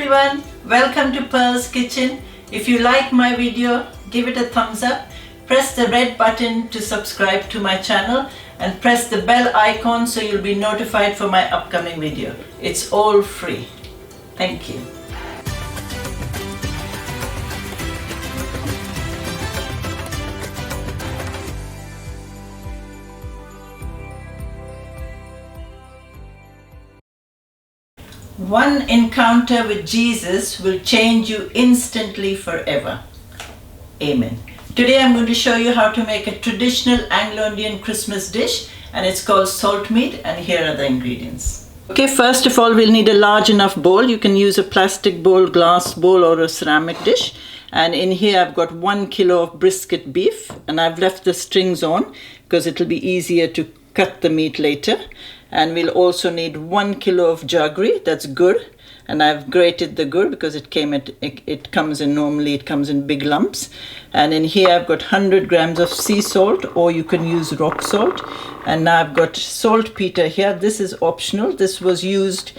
everyone, welcome to Pearl's Kitchen. If you like my video, give it a thumbs up, press the red button to subscribe to my channel and press the bell icon so you'll be notified for my upcoming video. It's all free. Thank you. One encounter with Jesus will change you instantly forever. Amen. Today I'm going to show you how to make a traditional Anglo-Indian Christmas dish, and it's called salt meat, and here are the ingredients. Okay, first of all we'll need a large enough bowl. You can use a plastic bowl, glass bowl or a ceramic dish. And in here I've got 1 kilo of brisket beef, and I've left the strings on because it'll be easier to cut the meat later. And we'll also need 1 kilo of jaggery, that's gur, and I've grated the gur because it comes in big lumps. And in here I've got 100 grams of sea salt, or you can use rock salt. And now I've got saltpeter here. This is optional. This was used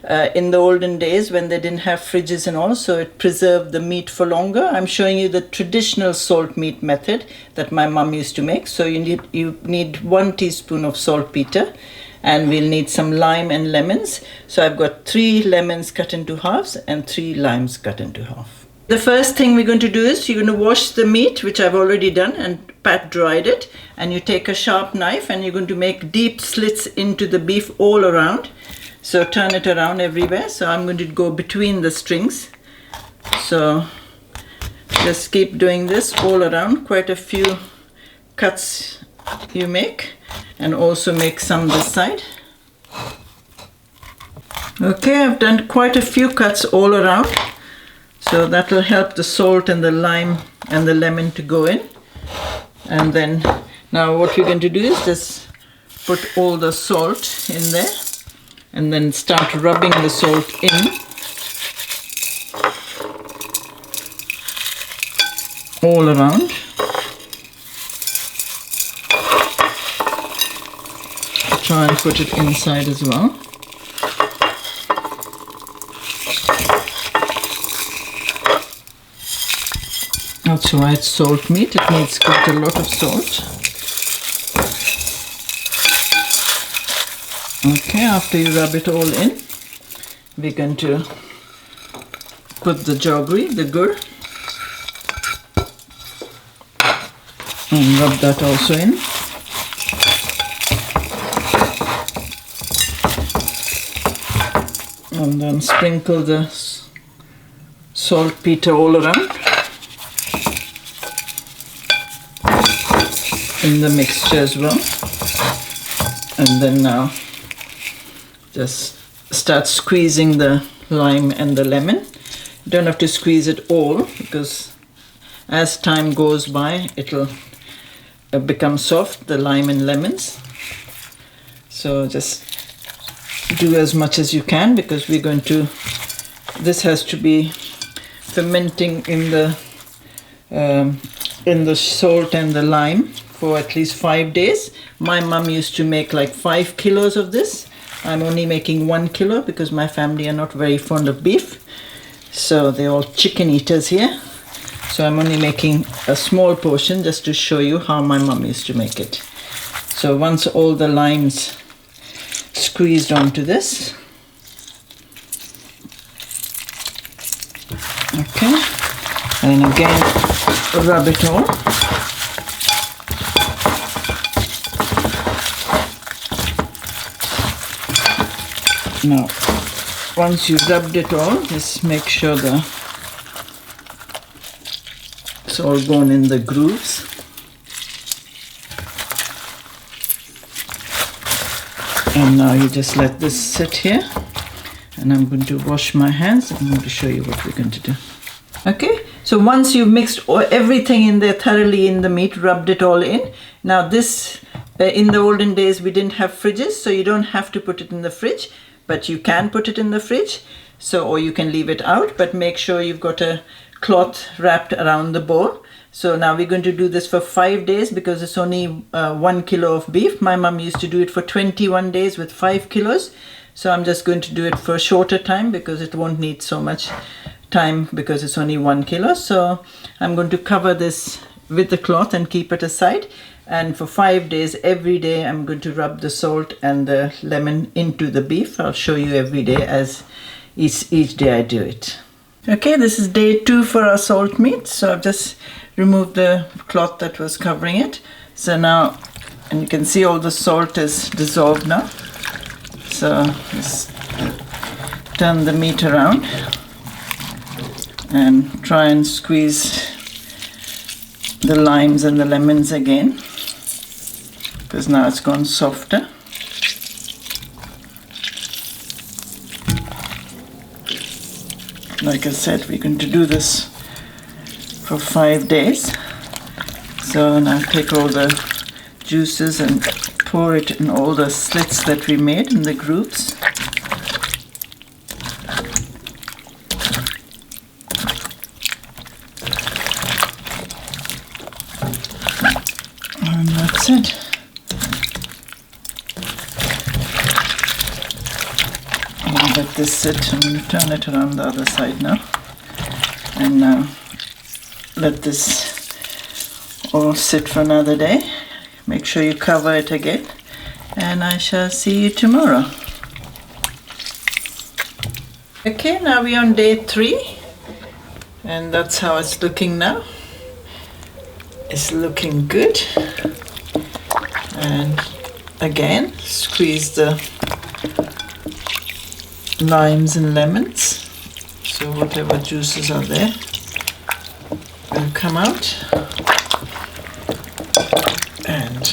in the olden days when they didn't have fridges and all, so it preserved the meat for longer. I'm showing you the traditional salt meat method that my mum used to make. So you need 1 teaspoon of saltpeter. And we'll need some lime and lemons. So I've got 3 lemons cut into halves and 3 limes cut into half. The first thing we're going to do is you're going to wash the meat, which I've already done, and pat dried it. And you take a sharp knife and you're going to make deep slits into the beef all around. So turn it around everywhere. So I'm going to go between the strings. So just keep doing this all around. Quite a few cuts you make. And also make some this side. Okay, I've done quite a few cuts all around, so that will help the salt and the lime and the lemon to go in. And then now what we're going to do is just put all the salt in there and then start rubbing the salt in all around. Try and put it inside as well. That's why it's salt meat. It needs quite a lot of salt. Okay, after you rub it all in, we're going to put the jaggery, the gur, and rub that also in. And then sprinkle the saltpeter all around in the mixture as well. And then now just start squeezing the lime and the lemon. You don't have to squeeze it all, because as time goes by it'll become soft, the lime and lemons. So just do as much as you can, because we're going to, this has to be fermenting in the salt and the lime for at least 5 days. My mum used to make like 5 kilos of this. I'm only making 1 kilo because my family are not very fond of beef, so they're all chicken eaters here. So I'm only making a small portion just to show you how my mum used to make it. So once all the limes squeezed onto this. Okay, and again rub it all. Now, once you've rubbed it all, just make sure it's all gone in the grooves. And now you just let this sit here, and I'm going to wash my hands. I'm going to show you what we're going to do. Okay, so once you've mixed everything in there thoroughly in the meat, rubbed it all in. Now this, in the olden days we didn't have fridges, so you don't have to put it in the fridge, but you can put it in the fridge, or you can leave it out, but make sure you've got a cloth wrapped around the bowl. So now we're going to do this for 5 days because it's only 1 kilo of beef. My mum used to do it for 21 days with 5 kilos. So I'm just going to do it for a shorter time because it won't need so much time because it's only 1 kilo. So I'm going to cover this with the cloth and keep it aside. And for 5 days, every day, I'm going to rub the salt and the lemon into the beef. I'll show you every day as each day I do it. Okay, this is day 2 for our salt meat. So I've just removed the cloth that was covering it. So now, and you can see all the salt is dissolved now. So just turn the meat around and try and squeeze the limes and the lemons again, because now it's gone softer. Like I said, we're going to do this for 5 days. So now take all the juices and pour it in all the slits that we made in the grooves. And that's it. I'll let this sit. I'm going to turn it around the other side now. And now let this all sit for another day. Make sure you cover it again. And I shall see you tomorrow. Okay, now we're on day 3. And that's how it's looking now. It's looking good. And again, squeeze the limes and lemons, so whatever juices are there will come out, and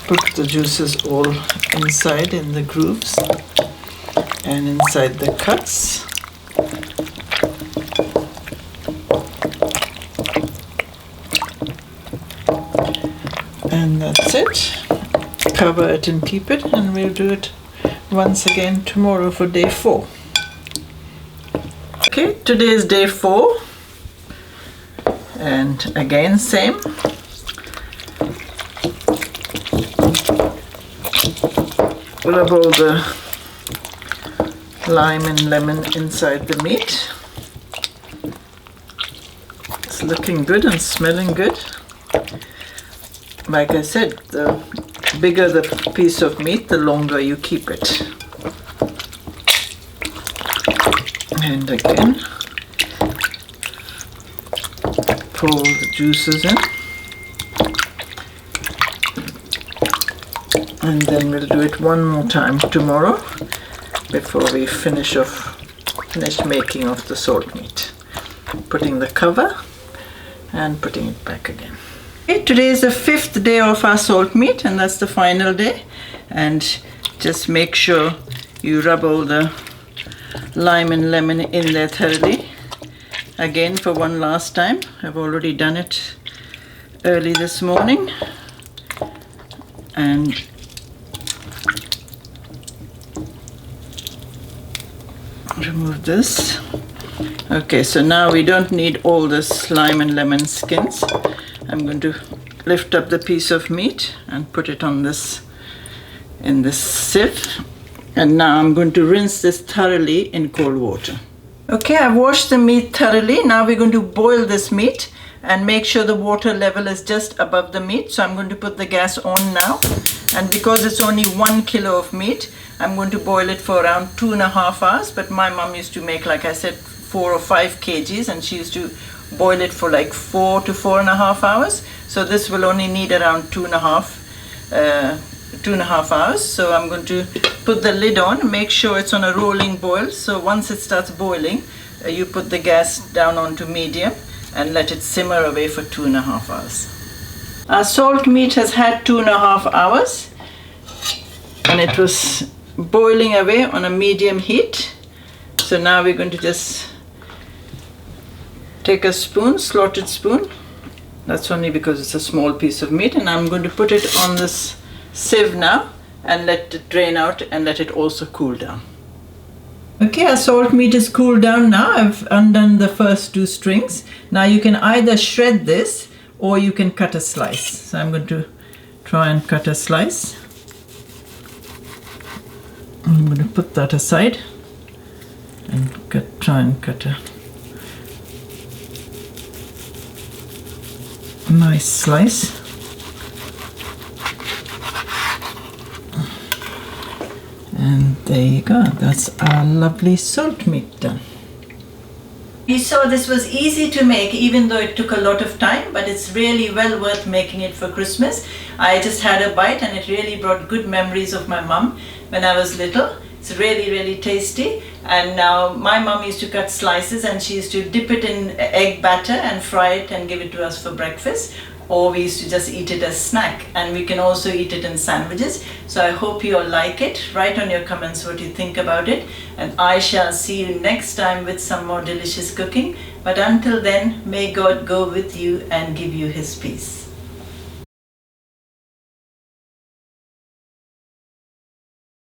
put the juices all inside in the grooves and inside the cuts. And that's it. Cover it and keep it, and we'll do it once again tomorrow for day 4. Okay, today is day 4, and again same. Rub all the lime and lemon inside the meat. It's looking good and smelling good. Like I said, the bigger the piece of meat, the longer you keep it. And again, pour the juices in. And then we'll do it one more time tomorrow before we finish making of the salt meat. Putting the cover and putting it back again. Okay, today is the 5th day of our salt meat, and that's the final day. And just make sure you rub all the lime and lemon in there thoroughly. Again, for one last time. I've already done it early this morning. And remove this. Okay, so now we don't need all this lime and lemon skins. I'm going to lift up the piece of meat and put it on this, in this sieve. And now I'm going to rinse this thoroughly in cold water. Okay, I've washed the meat thoroughly. Now we're going to boil this meat and make sure the water level is just above the meat. So I'm going to put the gas on now. And because it's only 1 kilo of meat, I'm going to boil it for around 2.5 hours. But my mom used to make, like I said, 4 or 5 kgs, and she used to boil it for like 4 to 4.5 hours. So this will only need around 2.5 hours. So I'm going to put the lid on, make sure it's on a rolling boil. So once it starts boiling, you put the gas down onto medium and let it simmer away for 2.5 hours. Our salt meat has had 2.5 hours, and it was boiling away on a medium heat. So now we're going to just take a spoon, slotted spoon. That's only because it's a small piece of meat, and I'm going to put it on this sieve now and let it drain out and let it also cool down. Okay, our salt meat is cooled down now. I've undone the first 2 strings. Now you can either shred this or you can cut a slice. So I'm going to try and cut a slice. I'm going to put that aside and try and cut a nice slice. And there you go, that's our lovely salt meat done. You saw this was easy to make, even though it took a lot of time, but it's really well worth making it for Christmas. I just had a bite and it really brought good memories of my mum when I was little. It's really, really tasty. And now my mum used to cut slices and she used to dip it in egg batter and fry it and give it to us for breakfast. Or we used to just eat it as snack, and we can also eat it in sandwiches. So I hope you all like it. Write on your comments what you think about it, and I shall see you next time with some more delicious cooking. But until then, may God go with you and give you his peace.